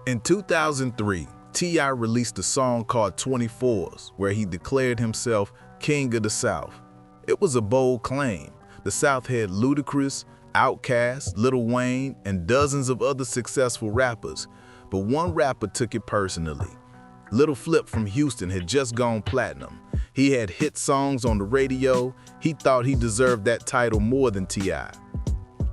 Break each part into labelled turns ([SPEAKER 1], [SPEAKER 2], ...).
[SPEAKER 1] In 2003, T.I. released a song called 24s, where he declared himself King of the South. It was a bold claim. The South had Ludacris, Outkast, Lil Wayne, and dozens of other successful rappers, but one rapper took it personally. Lil Flip from Houston had just gone platinum. He had hit songs on the radio. He thought he deserved that title more than T.I.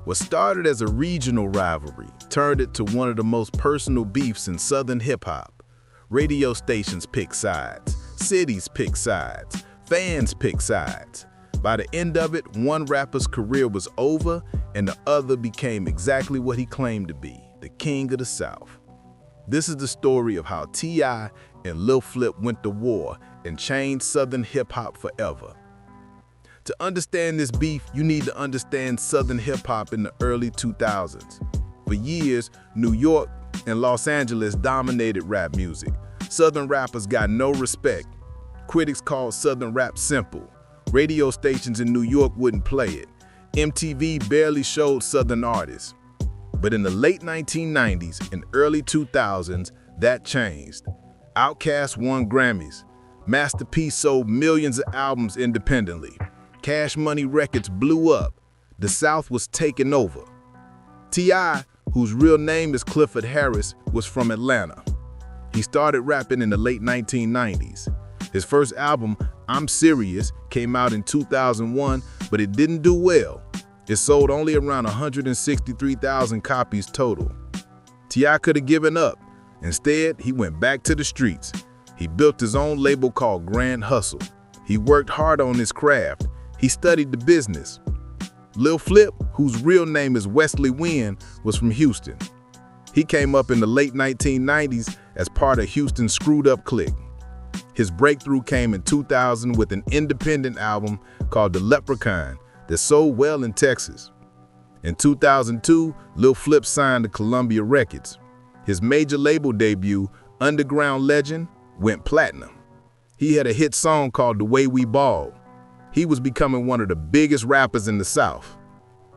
[SPEAKER 1] What started as a regional rivalry turned it to one of the most personal beefs in Southern hip-hop. Radio stations pick sides, cities pick sides, fans pick sides. By the end of it, one rapper's career was over and the other became exactly what he claimed to be, the King of the South. This is the story of how T.I. and Lil Flip went to war and changed Southern hip-hop forever. To understand this beef, you need to understand Southern hip-hop in the early 2000s. For years, New York and Los Angeles dominated rap music. Southern rappers got no respect. Critics called Southern rap simple. Radio stations in New York wouldn't play it. MTV barely showed Southern artists. But in the late 1990s and early 2000s, that changed. Outkast won Grammys. Master P sold millions of albums independently. Cash Money Records blew up. The South was taken over. T.I., whose real name is Clifford Harris, was from Atlanta. He started rapping in the late 1990s. His first album, I'm Serious, came out in 2001, but it didn't do well. It sold only around 163,000 copies total. T.I. could have given up. Instead, he went back to the streets. He built his own label called Grand Hustle. He worked hard on his craft. He studied the business. Lil Flip, whose real name is Wesley Wynn, was from Houston. He came up in the late 1990s as part of Houston's Screwed Up Clique. His breakthrough came in 2000 with an independent album called The Leprechaun that sold well in Texas. In 2002, Lil Flip signed to Columbia Records. His major label debut, Underground Legend, went platinum. He had a hit song called The Way We Ball. He was becoming one of the biggest rappers in the South.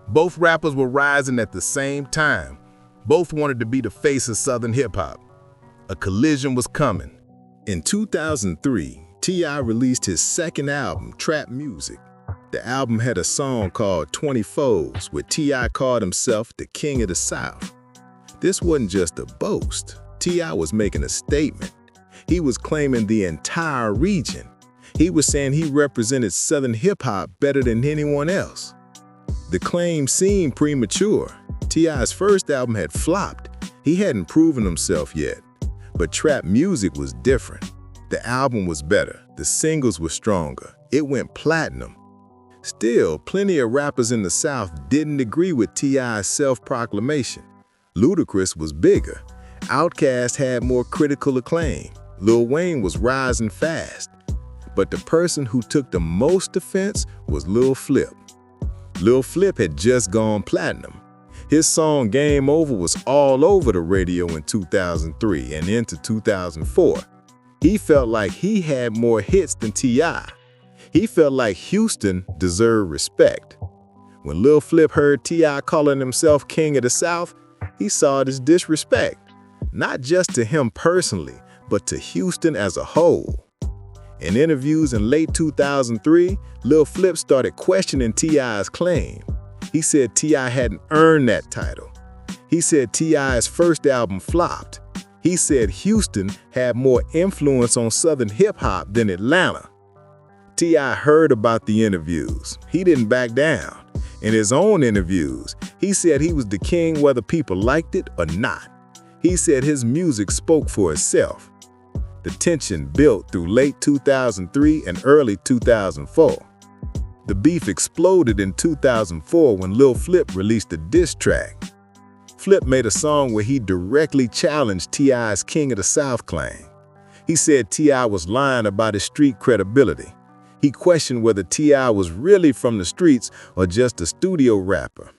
[SPEAKER 1] Both rappers were rising at the same time. Both wanted to be the face of Southern hip-hop. A collision was coming. In 2003, T.I. released his second album, Trap Muzik. The album had a song called 24s, where T.I. called himself the King of the South. This wasn't just a boast. T.I. was making a statement. He was claiming the entire region. He was saying he represented Southern hip-hop better than anyone else. The claim seemed premature. T.I.'s first album had flopped. He hadn't proven himself yet. But Trap Muzik was different. The album was better. The singles were stronger. It went platinum. Still, plenty of rappers in the South didn't agree with T.I.'s self-proclamation. Ludacris was bigger. Outkast had more critical acclaim. Lil Wayne was rising fast. But the person who took the most offense was Lil Flip. Lil Flip had just gone platinum. His song Game Over was all over the radio in 2003 and into 2004. He felt like he had more hits than T.I. He felt like Houston deserved respect. When Lil Flip heard T.I. calling himself King of the South, he saw it as disrespect, not just to him personally, but to Houston as a whole. In interviews in late 2003, Lil Flip started questioning T.I.'s claim. He said T.I. hadn't earned that title. He said T.I.'s first album flopped. He said Houston had more influence on Southern hip-hop than Atlanta. T.I. heard about the interviews. He didn't back down. In his own interviews, he said he was the king whether people liked it or not. He said his music spoke for itself. The tension built through late 2003 and early 2004. The beef exploded in 2004 when Lil Flip released a diss track. Flip made a song where he directly challenged T.I.'s King of the South claim. He said T.I. was lying about his street credibility. He questioned whether T.I. was really from the streets or just a studio rapper.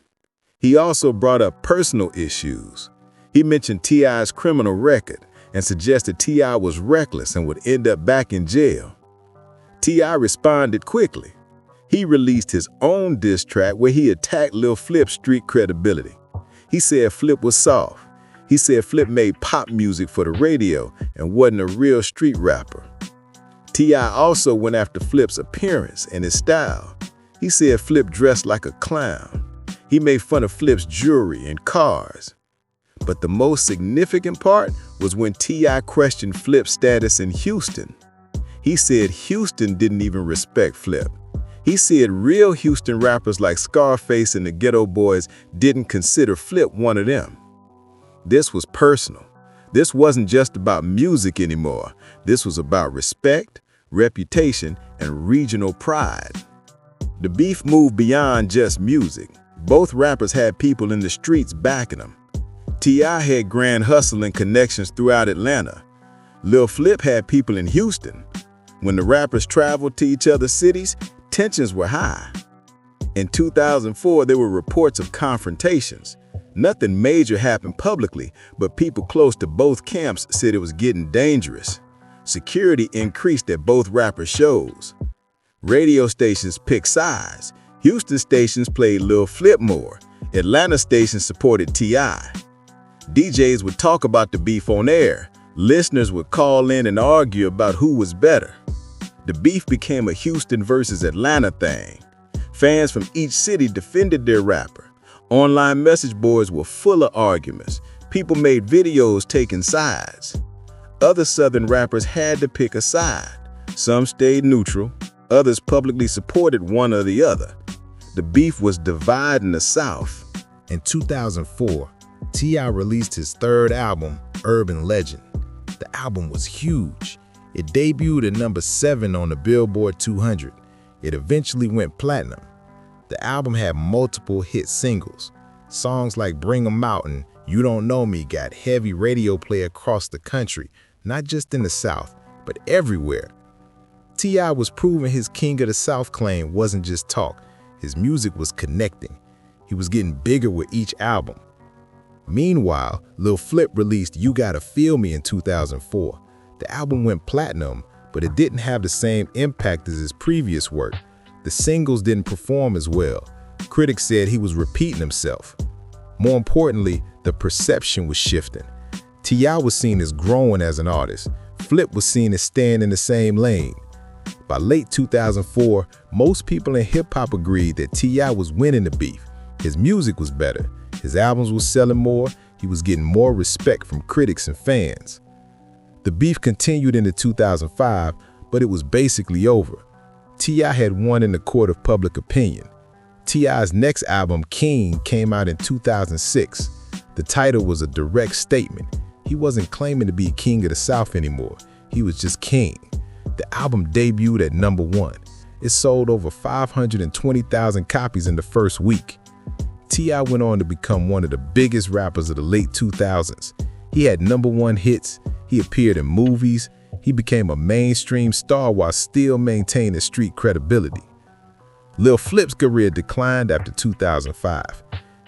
[SPEAKER 1] He also brought up personal issues. He mentioned T.I.'s criminal record and suggested T.I. was reckless and would end up back in jail. T.I. responded quickly. He released his own diss track where he attacked Lil Flip's street credibility. He said Flip was soft.
[SPEAKER 2] He said Flip made pop music for the radio and wasn't a real street rapper. T.I. also went after Flip's appearance and his style. He said Flip dressed like a clown. He made fun of Flip's jewelry and cars. But the most significant part was when T.I. questioned Flip's status in Houston. He said Houston didn't even respect Flip. He said real Houston rappers like Scarface and the Ghetto Boys didn't consider Flip one of them. This was personal. This wasn't just about music anymore. This was about respect, reputation, and regional pride. The beef moved beyond just music. Both rappers had people in the streets backing them. T.I. had grand hustle and connections throughout Atlanta. Lil Flip had people in Houston. When the rappers traveled to each other's cities, tensions were high. In 2004, there were reports of confrontations. Nothing major happened publicly, but people close to both camps said it was getting dangerous. Security increased at both rappers' shows. Radio stations picked sides. Houston stations played Lil Flip more. Atlanta stations supported T.I. DJs would talk about the beef on air. Listeners would call in and argue about who was better. The beef became a Houston versus Atlanta thing. Fans from each city defended their rapper. Online message boards were full of arguments. People made videos taking sides. Other Southern rappers had to pick a side. Some stayed neutral. Others publicly supported one or the other. The beef was dividing the South.
[SPEAKER 1] In 2004, T.I. released his third album, Urban Legend. The album was huge. It debuted at number 7 on the Billboard 200. It eventually went platinum. The album had multiple hit singles. Songs like Bring 'Em Out and You Don't Know Me got heavy radio play across the country, not just in the South, but everywhere. T.I. was proving his King of the South claim wasn't just talk. His music was connecting. He was getting bigger with each album. Meanwhile, Lil Flip released You Gotta Feel Me in 2004. The album went platinum, but it didn't have the same impact as his previous work. The singles didn't perform as well. Critics said he was repeating himself. More importantly, the perception was shifting. T.I. was seen as growing as an artist. Flip was seen as staying in the same lane. By late 2004, most people in hip-hop agreed that T.I. was winning the beef. His music was better. His albums were selling more. He was getting more respect from critics and fans. The beef continued into 2005, but it was basically over. T.I. had won in the court of public opinion. T.I.'s next album, King, came out in 2006. The title was a direct statement. He wasn't claiming to be King of the South anymore. He was just king. The album debuted at number 1. It sold over 520,000 copies in the first week. T.I. went on to become one of the biggest rappers of the late 2000s. He had number 1 hits. He appeared in movies. He became a mainstream star while still maintaining street credibility. Lil Flip's career declined after 2005.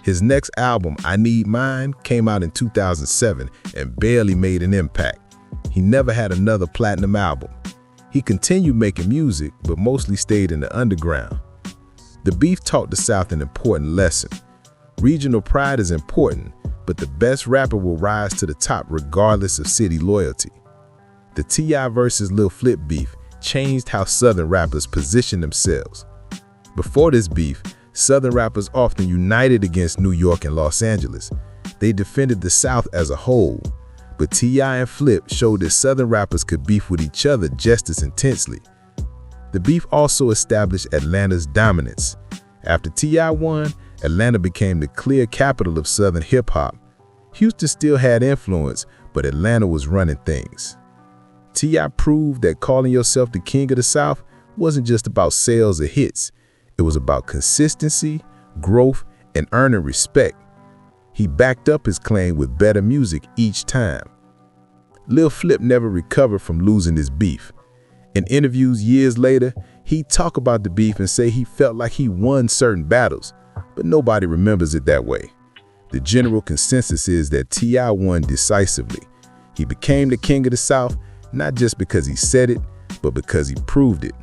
[SPEAKER 1] His next album, I Need Mine, came out in 2007 and barely made an impact. He never had another platinum album. He continued making music, but mostly stayed in the underground. The beef taught the South an important lesson. Regional pride is important, but the best rapper will rise to the top regardless of city loyalty. The T.I. versus Lil Flip beef changed how Southern rappers position themselves. Before this beef, Southern rappers often united against New York and Los Angeles. They defended the South as a whole. But T.I. and Flip showed that Southern rappers could beef with each other just as intensely. The beef also established Atlanta's dominance. After T.I. won, Atlanta became the clear capital of Southern hip-hop. Houston still had influence, but Atlanta was running things. T.I. proved that calling yourself the King of the South wasn't just about sales or hits. It was about consistency, growth, and earning respect. He backed up his claim with better music each time. Lil Flip never recovered from losing his beef. In interviews years later, he'd talk about the beef and say he felt like he won certain battles, but nobody remembers it that way. The general consensus is that T.I. won decisively. He became the King of the South, not just because he said it, but because he proved it.